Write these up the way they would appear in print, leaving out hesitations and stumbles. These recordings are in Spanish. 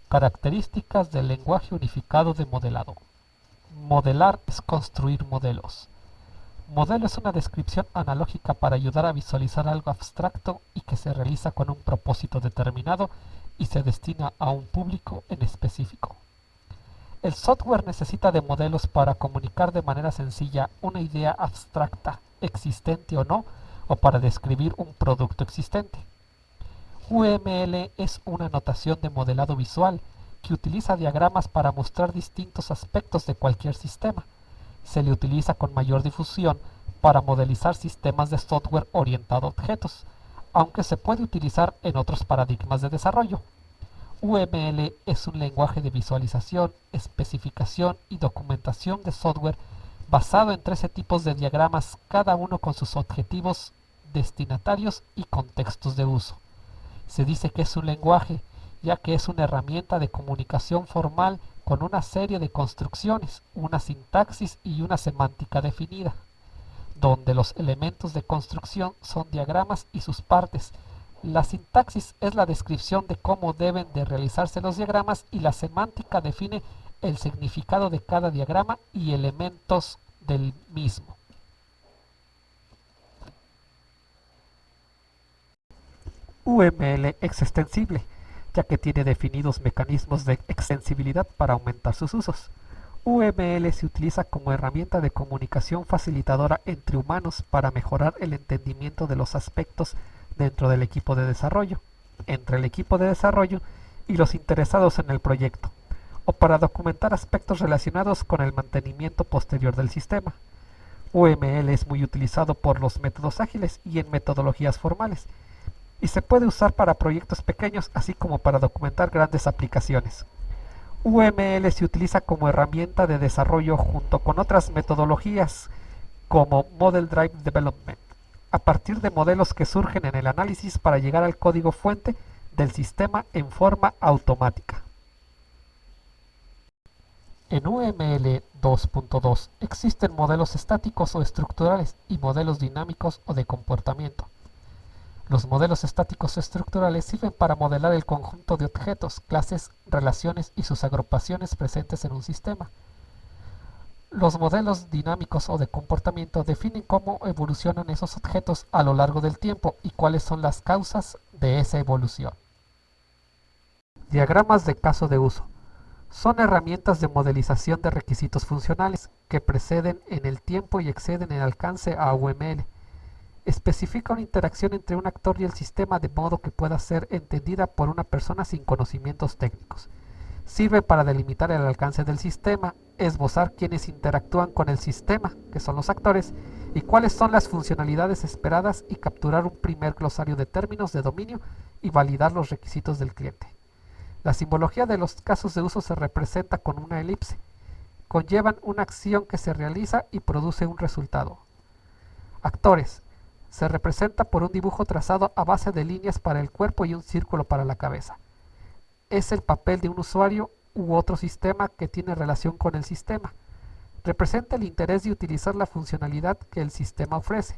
Características del lenguaje unificado de modelado. Modelar es construir modelos. Modelo es una descripción analógica para ayudar a visualizar algo abstracto y que se realiza con un propósito determinado y se destina a un público en específico. El software necesita de modelos para comunicar de manera sencilla una idea abstracta, existente o no, o para describir un producto existente. UML es una notación de modelado visual que utiliza diagramas para mostrar distintos aspectos de cualquier sistema. Se le utiliza con mayor difusión para modelizar sistemas de software orientado a objetos, aunque se puede utilizar en otros paradigmas de desarrollo. UML es un lenguaje de visualización, especificación y documentación de software basado en 13 tipos de diagramas, cada uno con sus objetivos, destinatarios y contextos de uso. Se dice que es un lenguaje, ya que es una herramienta de comunicación formal con una serie de construcciones, una sintaxis y una semántica definida, donde los elementos de construcción son diagramas y sus partes. La sintaxis es la descripción de cómo deben de realizarse los diagramas y la semántica define el significado de cada diagrama y elementos del mismo. UML es extensible, ya que tiene definidos mecanismos de extensibilidad para aumentar sus usos. UML se utiliza como herramienta de comunicación facilitadora entre humanos para mejorar el entendimiento de los aspectos dentro del equipo de desarrollo, entre el equipo de desarrollo y los interesados en el proyecto, o para documentar aspectos relacionados con el mantenimiento posterior del sistema. UML es muy utilizado por los métodos ágiles y en metodologías formales, y se puede usar para proyectos pequeños así como para documentar grandes aplicaciones. UML se utiliza como herramienta de desarrollo junto con otras metodologías como Model Driven Development, a partir de modelos que surgen en el análisis para llegar al código fuente del sistema en forma automática. En UML 2.2 existen modelos estáticos o estructurales y modelos dinámicos o de comportamiento. Los modelos estáticos estructurales sirven para modelar el conjunto de objetos, clases, relaciones y sus agrupaciones presentes en un sistema. Los modelos dinámicos o de comportamiento definen cómo evolucionan esos objetos a lo largo del tiempo y cuáles son las causas de esa evolución. Diagramas de caso de uso. Son herramientas de modelización de requisitos funcionales que preceden en el tiempo y exceden en alcance a UML. Especifica una interacción entre un actor y el sistema de modo que pueda ser entendida por una persona sin conocimientos técnicos. Sirve para delimitar el alcance del sistema, esbozar quienes interactúan con el sistema, que son los actores, y cuáles son las funcionalidades esperadas y capturar un primer glosario de términos de dominio y validar los requisitos del cliente. La simbología de los casos de uso se representa con una elipse. Conllevan una acción que se realiza y produce un resultado. Actores. Se representa por un dibujo trazado a base de líneas para el cuerpo y un círculo para la cabeza. Es el papel de un usuario u otro sistema que tiene relación con el sistema. Representa el interés de utilizar la funcionalidad que el sistema ofrece.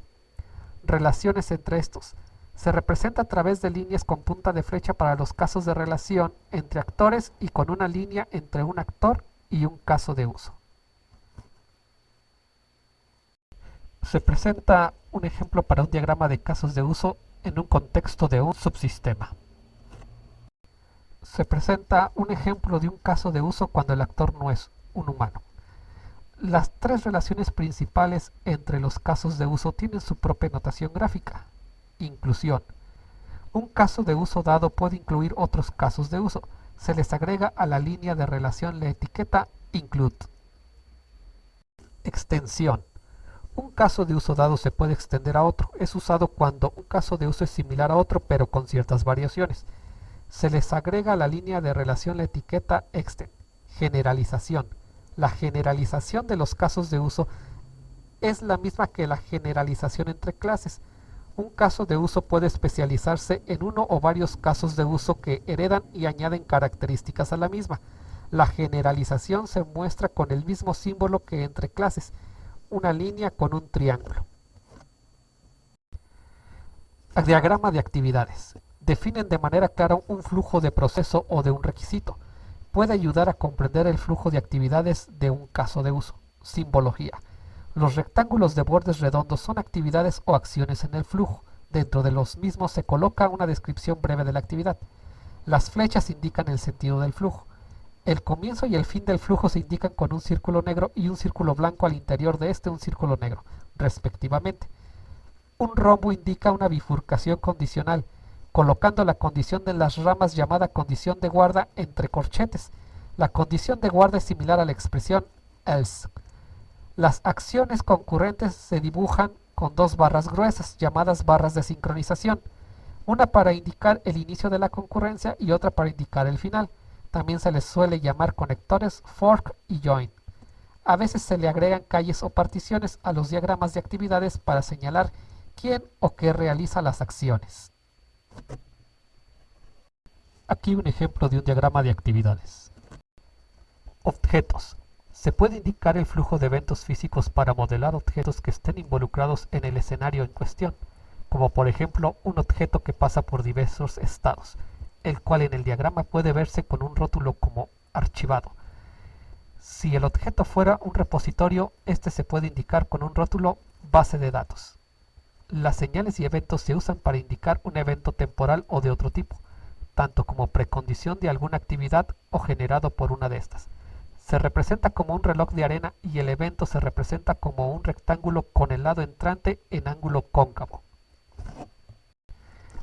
Relaciones entre estos. Se representa a través de líneas con punta de flecha para los casos de relación entre actores y con una línea entre un actor y un caso de uso. Se presenta un ejemplo para un diagrama de casos de uso en un contexto de un subsistema. Se presenta un ejemplo de un caso de uso cuando el actor no es un humano. Las tres relaciones principales entre los casos de uso tienen su propia notación gráfica. Inclusión. Un caso de uso dado puede incluir otros casos de uso. Se les agrega a la línea de relación la etiqueta include. Extensión. Un caso de uso dado se puede extender a otro. Es usado cuando un caso de uso es similar a otro pero con ciertas variaciones. Se les agrega a la línea de relación la etiqueta extend. Generalización. La generalización de los casos de uso es la misma que la generalización entre clases. Un caso de uso puede especializarse en uno o varios casos de uso que heredan y añaden características a la misma. La generalización se muestra con el mismo símbolo que entre clases, una línea con un triángulo. Diagrama de actividades. Definen de manera clara un flujo de proceso o de un requisito. puede ayudar a comprender el flujo de actividades de un caso de uso. Simbología. Los rectángulos de bordes redondos son actividades o acciones en el flujo. Dentro de los mismos se coloca una descripción breve de la actividad. Las flechas indican el sentido del flujo. El comienzo y el fin del flujo se indican con un círculo negro y un círculo blanco al interior de este un círculo negro, respectivamente. Un rombo indica una bifurcación condicional, colocando la condición de las ramas llamada condición de guarda entre corchetes. La condición de guarda es similar a la expresión else. Las acciones concurrentes se dibujan con dos barras gruesas, llamadas barras de sincronización, una para indicar el inicio de la concurrencia y otra para indicar el final. También se les suele llamar conectores fork y join. A veces se le agregan calles o particiones a los diagramas de actividades para señalar quién o qué realiza las acciones. Aquí un ejemplo de un diagrama de actividades. Objetos. Se puede indicar el flujo de eventos físicos para modelar objetos que estén involucrados en el escenario en cuestión, como por ejemplo un objeto que pasa por diversos estados, el cual en el diagrama puede verse con un rótulo como archivado. Si el objeto fuera un repositorio, este se puede indicar con un rótulo base de datos. Las señales y eventos se usan para indicar un evento temporal o de otro tipo, tanto como precondición de alguna actividad o generado por una de estas. Se representa como un reloj de arena y el evento se representa como un rectángulo con el lado entrante en ángulo cóncavo.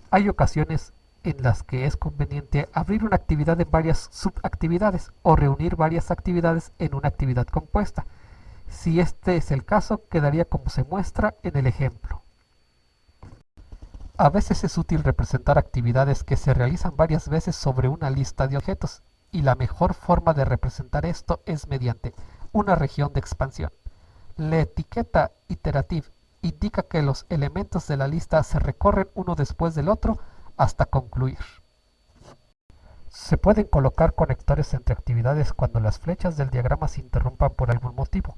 Hay ocasiones en las que es conveniente abrir una actividad en varias subactividades o reunir varias actividades en una actividad compuesta. Si este es el caso, quedaría como se muestra en el ejemplo. A veces es útil representar actividades que se realizan varias veces sobre una lista de objetos, y la mejor forma de representar esto es mediante una región de expansión. La etiqueta iterative indica que los elementos de la lista se recorren uno después del otro hasta concluir. Se pueden colocar conectores entre actividades cuando las flechas del diagrama se interrumpan por algún motivo,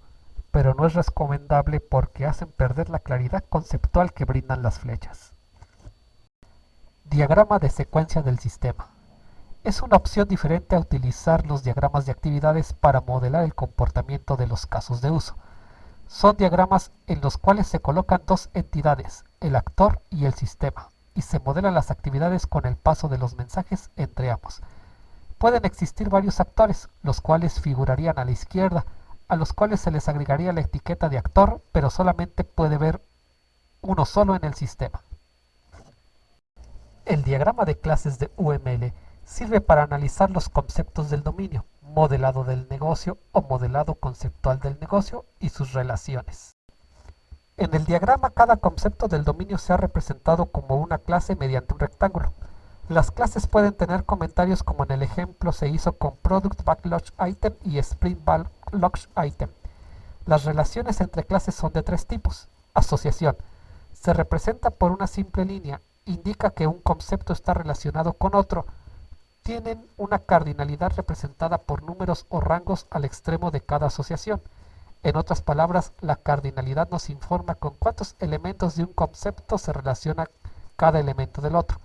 pero no es recomendable porque hacen perder la claridad conceptual que brindan las flechas. Diagrama de secuencia del sistema. Es una opción diferente a utilizar los diagramas de actividades para modelar el comportamiento de los casos de uso. Son diagramas en los cuales se colocan dos entidades, el actor y el sistema, y se modelan las actividades con el paso de los mensajes entre ambos. Pueden existir varios actores, los cuales figurarían a la izquierda, a los cuales se les agregaría la etiqueta de actor, pero solamente puede haber uno solo en el sistema. El diagrama de clases de UML sirve para analizar los conceptos del dominio, modelado del negocio o modelado conceptual del negocio y sus relaciones. En el diagrama, cada concepto del dominio se ha representado como una clase mediante un rectángulo. Las clases pueden tener comentarios como en el ejemplo se hizo con Product Backlog Item y Sprint Backlog Item. Las relaciones entre clases son de tres tipos. Asociación. Se representa por una simple línea. Indica que un concepto está relacionado con otro. Tienen una cardinalidad representada por números o rangos al extremo de cada asociación. En otras palabras, la cardinalidad nos informa con cuántos elementos de un concepto se relaciona cada elemento del otro.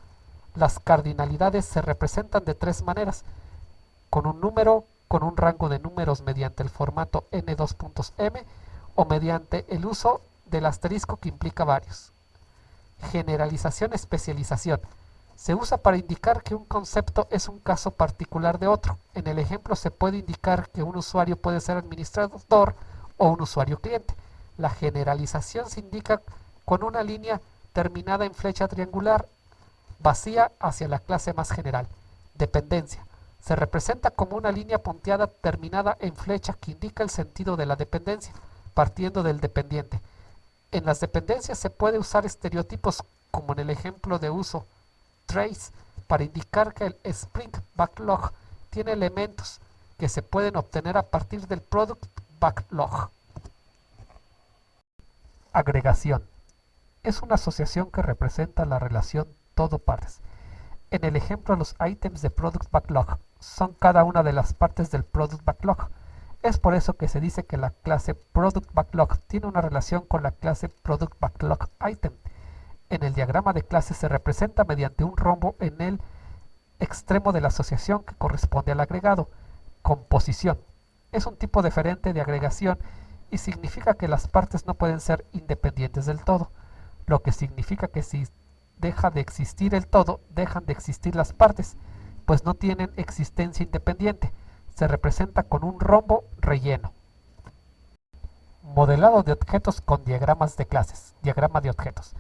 Las cardinalidades se representan de tres maneras: con un número, con un rango de números mediante el formato n2.m o mediante el uso del asterisco que implica varios. Generalización, especialización. Se usa para indicar que un concepto es un caso particular de otro. En el ejemplo se puede indicar que un usuario puede ser administrador o un usuario cliente. La generalización se indica con una línea terminada en flecha triangular vacía hacia la clase más general. Dependencia. Se representa como una línea punteada terminada en flecha que indica el sentido de la dependencia, partiendo del dependiente. En las dependencias se puede usar estereotipos como en el ejemplo de uso trace para indicar que el Sprint Backlog tiene elementos que se pueden obtener a partir del Product Backlog. Agregación. Es una asociación que representa la relación todo-partes. En el ejemplo, los ítems de Product Backlog son cada una de las partes del Product Backlog. Es por eso que se dice que la clase Product Backlog tiene una relación con la clase Product Backlog Item. En el diagrama de clases se representa mediante un rombo en el extremo de la asociación que corresponde al agregado. Composición. Es un tipo diferente de agregación y significa que las partes no pueden ser independientes del todo, lo que significa que si deja de existir el todo, dejan de existir las partes, pues no tienen existencia independiente. Se representa con un rombo relleno. Modelado de objetos con diagramas de clases. Diagrama de objetos.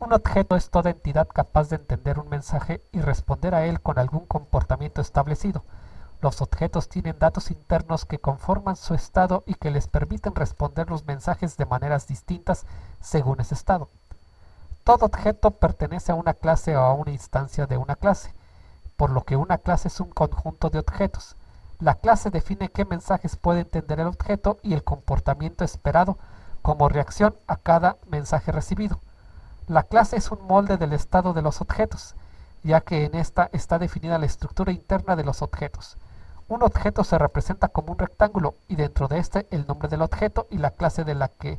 Un objeto es toda entidad capaz de entender un mensaje y responder a él con algún comportamiento establecido. Los objetos tienen datos internos que conforman su estado y que les permiten responder los mensajes de maneras distintas según ese estado. Todo objeto pertenece a una clase o a una instancia de una clase, por lo que una clase es un conjunto de objetos. La clase define qué mensajes puede entender el objeto y el comportamiento esperado como reacción a cada mensaje recibido. La clase es un molde del estado de los objetos, ya que en esta está definida la estructura interna de los objetos. Un objeto se representa como un rectángulo y dentro de este el nombre del objeto y la clase de la que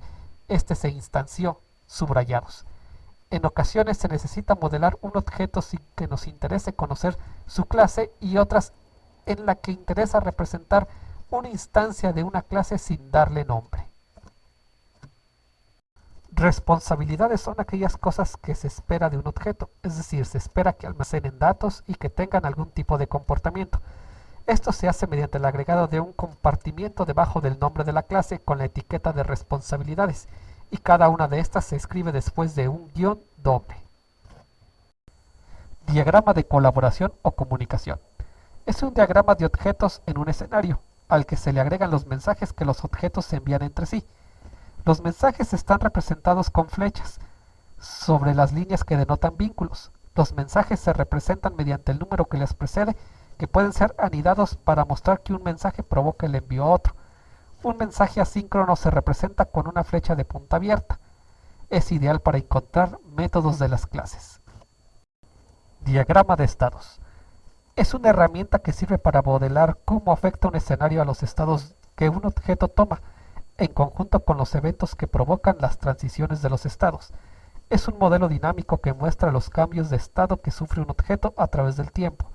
éste se instanció, subrayados. En ocasiones se necesita modelar un objeto sin que nos interese conocer su clase y otras en la que interesa representar una instancia de una clase sin darle nombre. Responsabilidades son aquellas cosas que se espera de un objeto, es decir, se espera que almacenen datos y que tengan algún tipo de comportamiento. Esto se hace mediante el agregado de un compartimiento debajo del nombre de la clase con la etiqueta de responsabilidades, y cada una de estas se escribe después de un guión doble. Diagrama de colaboración o comunicación. Es un diagrama de objetos en un escenario, al que se le agregan los mensajes que los objetos se envían entre sí. Los mensajes están representados con flechas sobre las líneas que denotan vínculos. Los mensajes se representan mediante el número que les precede, que pueden ser anidados para mostrar que un mensaje provoca el envío a otro. Un mensaje asíncrono se representa con una flecha de punta abierta. Es ideal para encontrar métodos de las clases. Diagrama de estados. Es una herramienta que sirve para modelar cómo afecta un escenario a los estados que un objeto toma, en conjunto con los eventos que provocan las transiciones de los estados. Es un modelo dinámico que muestra los cambios de estado que sufre un objeto a través del tiempo.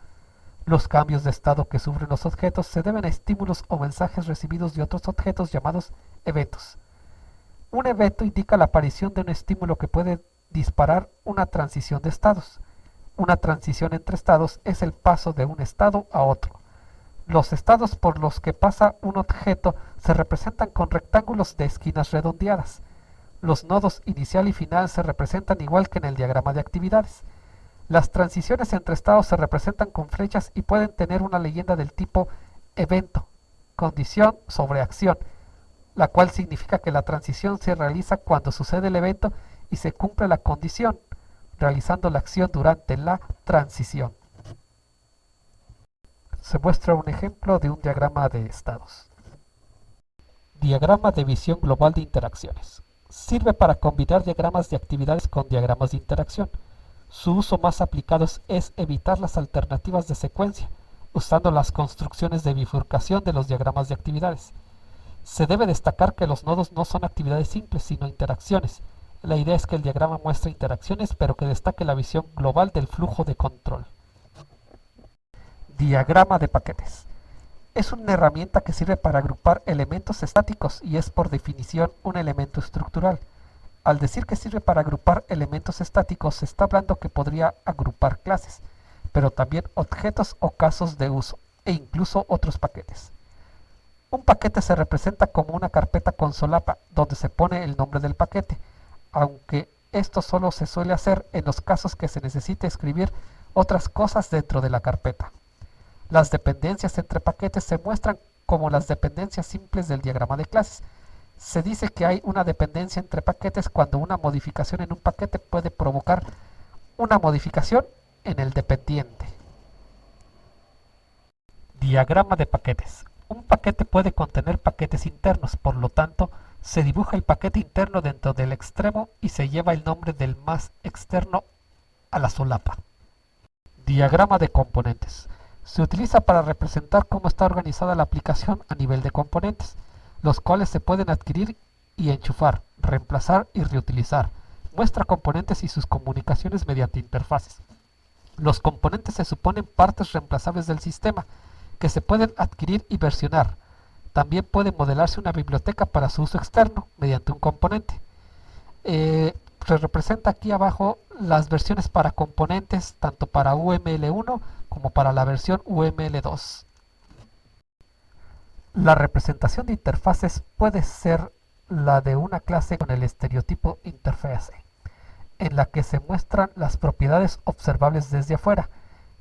Los cambios de estado que sufren los objetos se deben a estímulos o mensajes recibidos de otros objetos llamados eventos. Un evento indica la aparición de un estímulo que puede disparar una transición de estados. Una transición entre estados es el paso de un estado a otro. Los estados por los que pasa un objeto se representan con rectángulos de esquinas redondeadas. Los nodos inicial y final se representan igual que en el diagrama de actividades. Las transiciones entre estados se representan con flechas y pueden tener una leyenda del tipo evento, condición sobre acción, la cual significa que la transición se realiza cuando sucede el evento y se cumple la condición, realizando la acción durante la transición. Se muestra un ejemplo de un diagrama de estados. Diagrama de visión global de interacciones. Sirve para combinar diagramas de actividades con diagramas de interacción. Su uso más aplicado es evitar las alternativas de secuencia, usando las construcciones de bifurcación de los diagramas de actividades. Se debe destacar que los nodos no son actividades simples, sino interacciones. La idea es que el diagrama muestre interacciones, pero que destaque la visión global del flujo de control. Diagrama de paquetes. Es una herramienta que sirve para agrupar elementos estáticos y es por definición un elemento estructural. Al decir que sirve para agrupar elementos estáticos, se está hablando que podría agrupar clases, pero también objetos o casos de uso, e incluso otros paquetes. Un paquete se representa como una carpeta con solapa, donde se pone el nombre del paquete, aunque esto solo se suele hacer en los casos que se necesite escribir otras cosas dentro de la carpeta. Las dependencias entre paquetes se muestran como las dependencias simples del diagrama de clases. Se dice que hay una dependencia entre paquetes cuando una modificación en un paquete puede provocar una modificación en el dependiente. Diagrama de paquetes. Un paquete puede contener paquetes internos, por lo tanto, se dibuja el paquete interno dentro del extremo y se lleva el nombre del más externo a la solapa. Diagrama de componentes. Se utiliza para representar cómo está organizada la aplicación a nivel de componentes, los cuales se pueden adquirir y enchufar, reemplazar y reutilizar. Muestra componentes y sus comunicaciones mediante interfaces. Los componentes se suponen partes reemplazables del sistema, que se pueden adquirir y versionar. También puede modelarse una biblioteca para su uso externo mediante un componente. Se representa aquí abajo las versiones para componentes, tanto para UML1 como para la versión UML2. La representación de interfaces puede ser la de una clase con el estereotipo interface, en la que se muestran las propiedades observables desde afuera,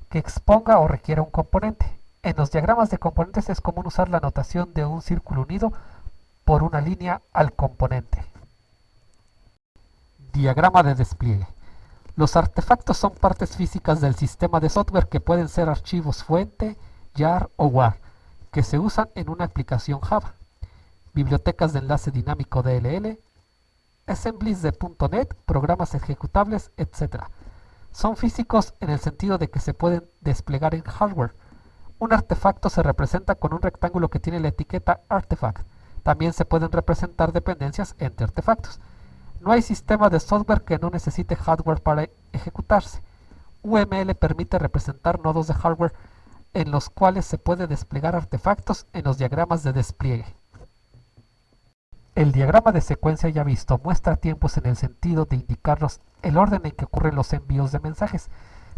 que exponga o requiera un componente. En los diagramas de componentes es común usar la notación de un círculo unido por una línea al componente. Diagrama de despliegue. Los artefactos son partes físicas del sistema de software que pueden ser archivos fuente, jar o war, que se usan en una aplicación Java, bibliotecas de enlace dinámico DLL, assemblies de .NET, programas ejecutables, etc. Son físicos en el sentido de que se pueden desplegar en hardware. Un artefacto se representa con un rectángulo que tiene la etiqueta artifact. También se pueden representar dependencias entre artefactos. No hay sistema de software que no necesite hardware para ejecutarse. UML permite representar nodos de hardware en los cuales se puede desplegar artefactos en los diagramas de despliegue. El diagrama de secuencia ya visto muestra tiempos en el sentido de indicarnos el orden en que ocurren los envíos de mensajes,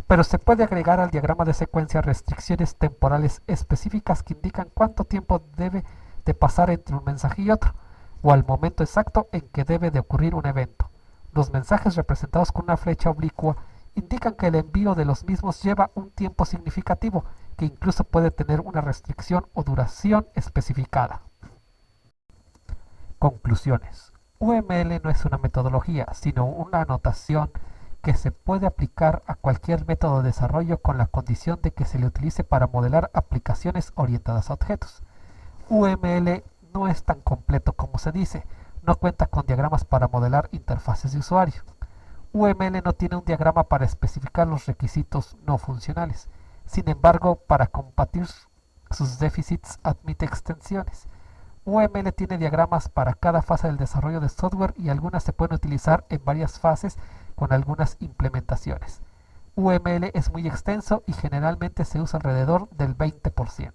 pero se puede agregar al diagrama de secuencia restricciones temporales específicas que indican cuánto tiempo debe de pasar entre un mensaje y otro, o al momento exacto en que debe de ocurrir un evento. Los mensajes representados con una flecha oblicua indican que el envío de los mismos lleva un tiempo significativo, que incluso puede tener una restricción o duración especificada. Conclusiones. UML no es una metodología, sino una notación que se puede aplicar a cualquier método de desarrollo con la condición de que se le utilice para modelar aplicaciones orientadas a objetos. UML no es tan completo como se dice, no cuenta con diagramas para modelar interfaces de usuario. UML no tiene un diagrama para especificar los requisitos no funcionales. Sin embargo, para combatir sus déficits admite extensiones. UML tiene diagramas para cada fase del desarrollo de software y algunas se pueden utilizar en varias fases con algunas implementaciones. UML es muy extenso y generalmente se usa alrededor del 20%.